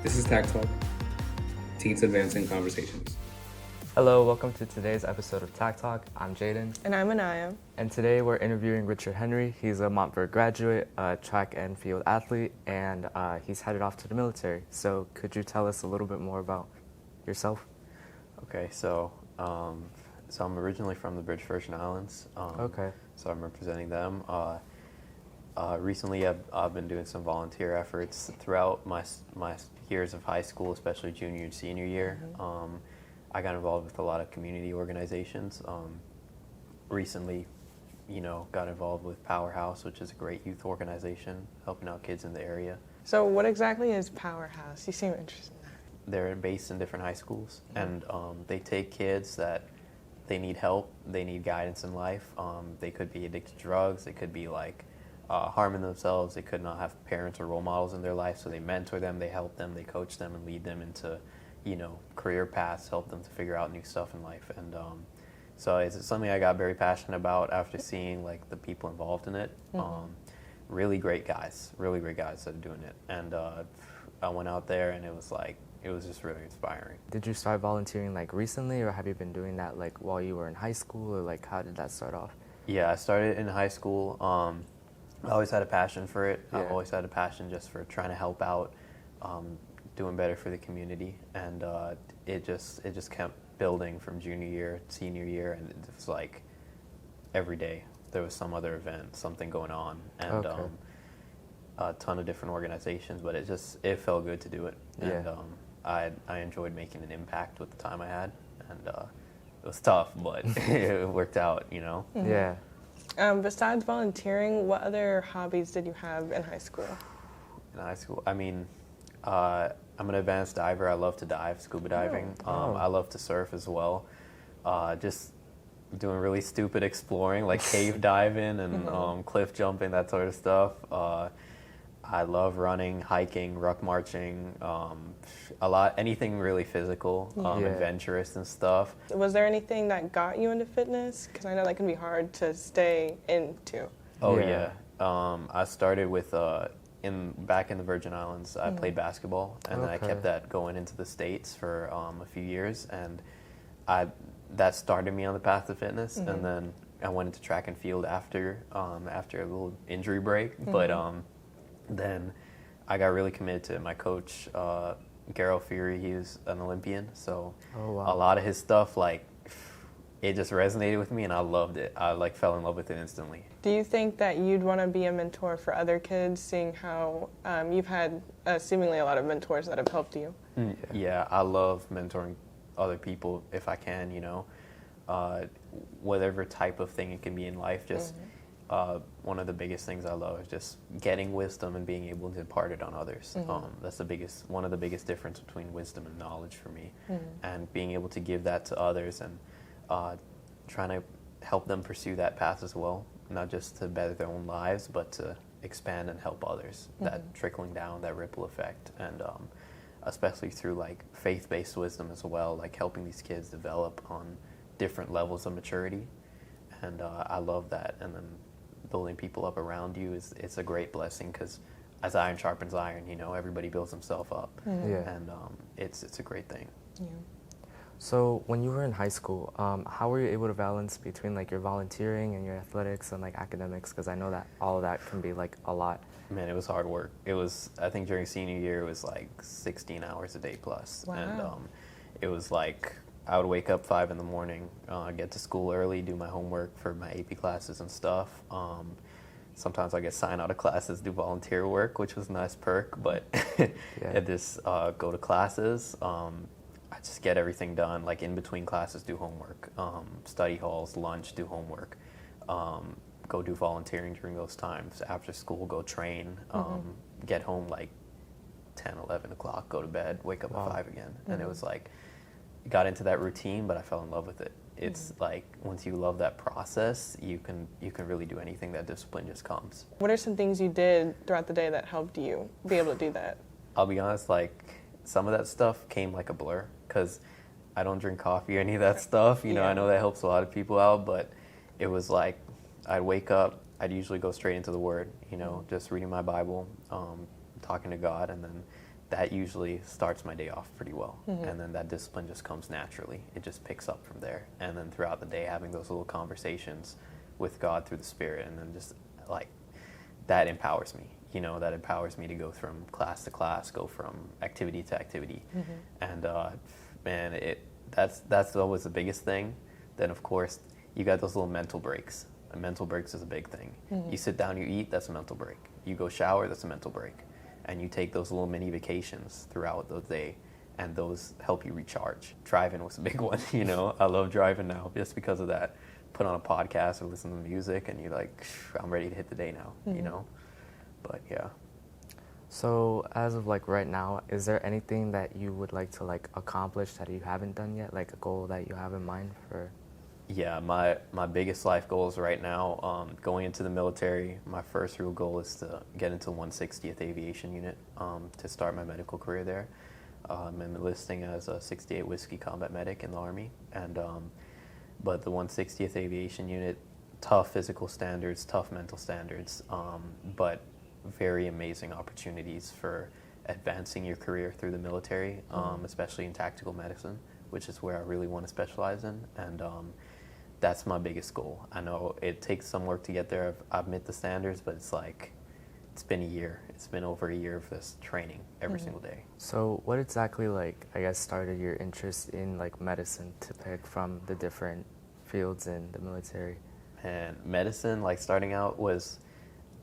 This is TAC Talk, Teens Advancing Conversations. Hello, welcome to today's episode of TAC Talk. I'm Jaden. And I'm Anaya. And today we're interviewing Richard Henry. He's a Montverde graduate, a track and field athlete, and he's headed off to the military. So could you tell us a little bit more about yourself? Okay, so I'm originally from the British Virgin Islands. Okay. So I'm representing them. Recently, I've been doing some volunteer efforts throughout my years of high school, especially junior and senior year. Mm-hmm. I got involved with a lot of community organizations. Recently, got involved with Powerhouse, which is a great youth organization helping out kids in the area. So what exactly is Powerhouse? You seem interested in that. They're based in different high schools, and they take kids that they need help, they need guidance in life. They could be addicted to drugs, they could be harming themselves, they could not have parents or role models in their life, so they mentor them, they help them, they coach them and lead them into career paths, help them to figure out new stuff in life. And so it's something I got very passionate about after seeing the people involved in it. Mm-hmm. Really great guys that are doing it. And I went out there and it was just really inspiring. Did you start volunteering recently, or have you been doing that while you were in high school, or how did that start off? Yeah, I started in high school. I always had a passion for it. Yeah. I've always had a passion just for trying to help out, doing better for the community, and it just kept building from junior year, senior year, and it was every day there was some other event, something going on, and Okay. A ton of different organizations, but it felt good to do it, and Yeah. I enjoyed making an impact with the time I had, and it was tough, but it worked out, Mm-hmm. Yeah. Besides volunteering, what other hobbies did you have in high school? In high school, I'm an advanced diver. I love to dive, scuba diving. Oh. I love to surf as well. Just doing really stupid exploring, like cave diving and cliff jumping, that sort of stuff. I love running, hiking, ruck marching, anything really physical, Yeah. adventurous and stuff. Was there anything that got you into fitness? Because I know that can be hard to stay into. Oh Yeah. yeah. I started with back in the Virgin Islands. I played basketball, and then I Okay. kept that going into the States for a few years, and that started me on the path to fitness. And then I went into track and field after a little injury break, but then I got really committed to it. My coach, Garrel Fury, he was an Olympian, so Oh, wow. a lot of his stuff it just resonated with me, and I loved it. I fell in love with it instantly. Do you think that you'd want to be a mentor for other kids, seeing how you've had seemingly a lot of mentors that have helped you? Yeah, I love mentoring other people if I can, whatever type of thing it can be in life. Just one of the biggest things I love is just getting wisdom and being able to impart it on others. That's one of the biggest difference between wisdom and knowledge for me, and being able to give that to others and trying to help them pursue that path as well, not just to better their own lives, but to expand and help others. That trickling down, that ripple effect, and especially through faith-based wisdom as well, helping these kids develop on different levels of maturity. And I love that. And then building people up around you it's a great blessing, because as iron sharpens iron, everybody builds himself up. Yeah. And it's a great thing. Yeah. So when you were in high school, how were you able to balance between your volunteering and your athletics and academics? Because I know that all of that can be a lot. Man, it was hard work. It was, I think during senior year, it was 16 hours a day plus. Wow. And it was I would wake up 5 in the morning, get to school early, do my homework for my AP classes and stuff. Sometimes I get signed out of classes, do volunteer work, which was a nice perk, but Yeah. just go to classes. I just get everything done, in between classes, do homework, study halls, lunch, do homework, go do volunteering during those times. After school, go train, get home 10, 11 o'clock, go to bed, wake up Wow. at 5 again. And it was got into that routine, but I fell in love with it. It's once you love that process, you can really do anything. That discipline just comes. What are some things you did throughout the day that helped you be able to do that? I'll be honest, some of that stuff came like a blur, because I don't drink coffee or any of that stuff. Yeah. I know that helps a lot of people out, but it was I'd wake up, I'd usually go straight into the Word, just reading my Bible, talking to God, and then that usually starts my day off pretty well. And then that discipline just comes naturally. It just picks up from there. And then throughout the day, having those little conversations with God through the Spirit, and then just like that empowers me. You know, that empowers me to go from class to class, go from activity to activity. And man, that's always the biggest thing. Then of course you got those little mental breaks. And mental breaks is a big thing. You sit down, you eat, that's a mental break. You go shower, that's a mental break. And you take those little mini vacations throughout the day, and those help you recharge. Driving was a big one, you know. I love driving now just because of that. Put on a podcast or listen to music, and you're like, I'm ready to hit the day now, you know. But yeah. So as of like right now, is there anything that you would like to like accomplish that you haven't done yet, like a goal that you have in mind for? Yeah, my biggest life goals right now, going into the military, my first real goal is to get into 160th Aviation Unit to start my medical career there. I'm enlisting as a 68 Whiskey Combat Medic in the Army, and but the 160th Aviation Unit, tough physical standards, tough mental standards, but very amazing opportunities for advancing your career through the military, especially in tactical medicine, which is where I really want to specialize in, and that's my biggest goal. I know it takes some work to get there. I've met the standards, but it's like, it's been a year. It's been over a year of this training every single day. So what exactly, like, I guess, started your interest in like medicine to pick from the different fields in the military? And medicine, like starting out was,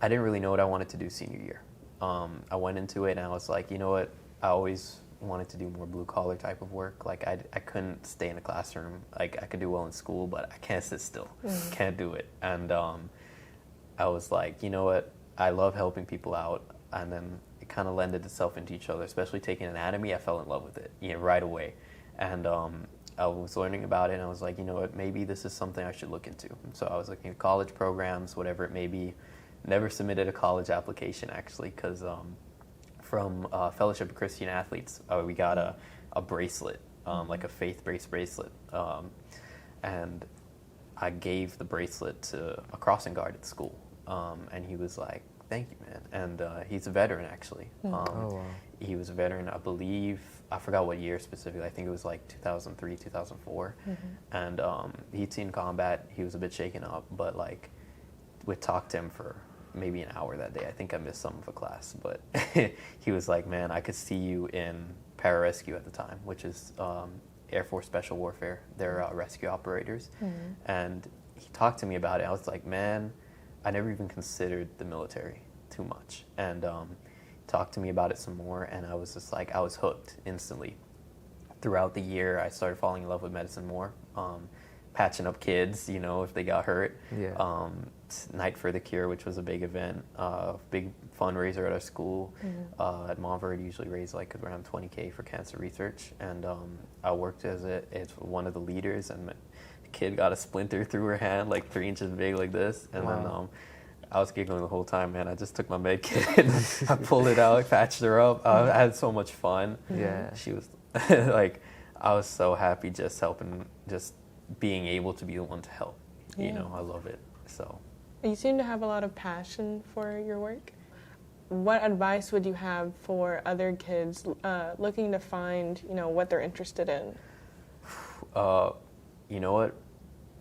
I didn't really know what I wanted to do senior year. I went into it and I was like, you know what, I always wanted to do more blue collar type of work. Like I couldn't stay in a classroom. Like I could do well in school, but I can't sit still. Can't do it. And I was like, you know what, I love helping people out. And then it kind of lended itself into each other, especially taking anatomy. I fell in love with it, right away. And I was learning about it and I was like, you know what, maybe this is something I should look into. So I was looking at college programs, whatever it may be. Never submitted a college application actually, because from Fellowship of Christian Athletes, we got a bracelet, like a faith-based bracelet. And I gave the bracelet to a crossing guard at school. And he was like, thank you, man. And he's a veteran, actually. Oh, wow. He was a veteran, I believe, I forgot what year specifically. I think it was like 2003, 2004. And he'd seen combat. He was a bit shaken up, but like, we talked to him for maybe an hour that day. I think I missed some of a class, but he was like, man, I could see you in pararescue at the time, which is Air Force Special Warfare. They're rescue operators. And he talked to me about it. I was like, man, I never even considered the military too much. And talked to me about it some more, and I was just like, I was hooked instantly. Throughout the year, I started falling in love with medicine more. Patching up kids, if they got hurt. Yeah. Night for the Cure, which was a big event, big fundraiser at our school. At Montverde, usually raise like around $20K for cancer research, and I worked as one of the leaders, and the kid got a splinter through her hand, like 3 inches big, like this, and then I was giggling the whole time, man. I just took my med kit, I pulled it out, patched her up. I had so much fun. Yeah. She was like, I was so happy just helping, just being able to be the one to help. I love it. So. You seem to have a lot of passion for your work. What advice would you have for other kids looking to find, what they're interested in? You know what?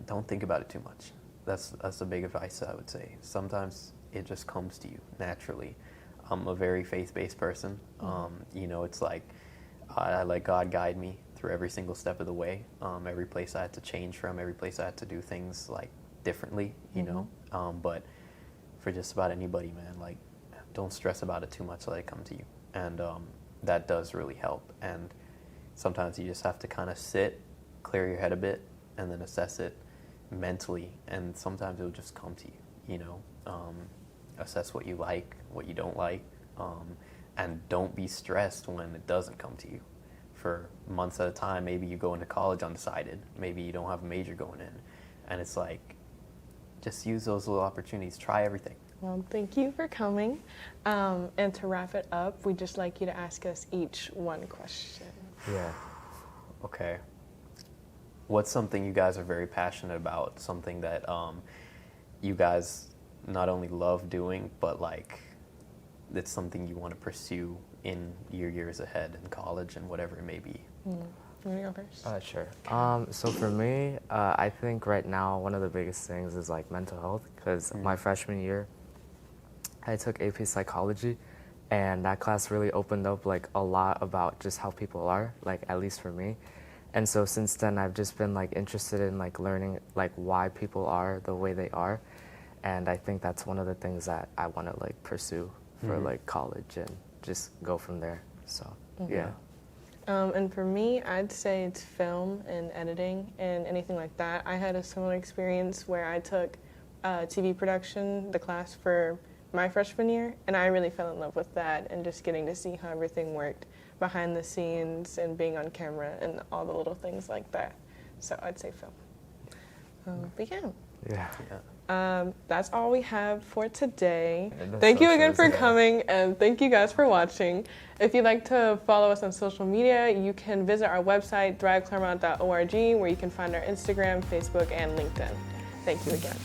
Don't think about it too much. That's a big advice I would say. Sometimes it just comes to you naturally. I'm a very faith-based person. It's like I let God guide me through every single step of the way. Every place I had to change from, every place I had to do things like differently, but for just about anybody, man, like, don't stress about it too much, let it come to you. And that does really help. And sometimes you just have to kind of sit, clear your head a bit, and then assess it mentally, and sometimes it'll just come to you, assess what you like, what you don't like, and don't be stressed when it doesn't come to you. For months at a time, maybe you go into college undecided, maybe you don't have a major going in, and it's like, just use those little opportunities, try everything. Well, thank you for coming, and to wrap it up, we'd just like you to ask us each one question. Yeah. Okay. What's something you guys are very passionate about, something that you guys not only love doing, but like it's something you want to pursue in your years ahead in college and whatever it may be. You want to go first? Sure. So for me, I think right now one of the biggest things is like mental health, because my freshman year, I took AP psychology, and that class really opened up like a lot about just how people are, like at least for me. And so since then, I've just been like interested in like learning like why people are the way they are, and I think that's one of the things that I want to like pursue for like college and just go from there. So yeah. And for me, I'd say it's film and editing and anything like that. I had a similar experience where I took TV production, the class for my freshman year, and I really fell in love with that and just getting to see how everything worked behind the scenes and being on camera and all the little things like that. So I'd say film. But yeah. That's all we have for today. Thank you again for coming, and thank you guys for watching. If you'd like to follow us on social media, you can visit our website, thriveclaremont.org, where you can find our Instagram, Facebook, and LinkedIn. Thank you again.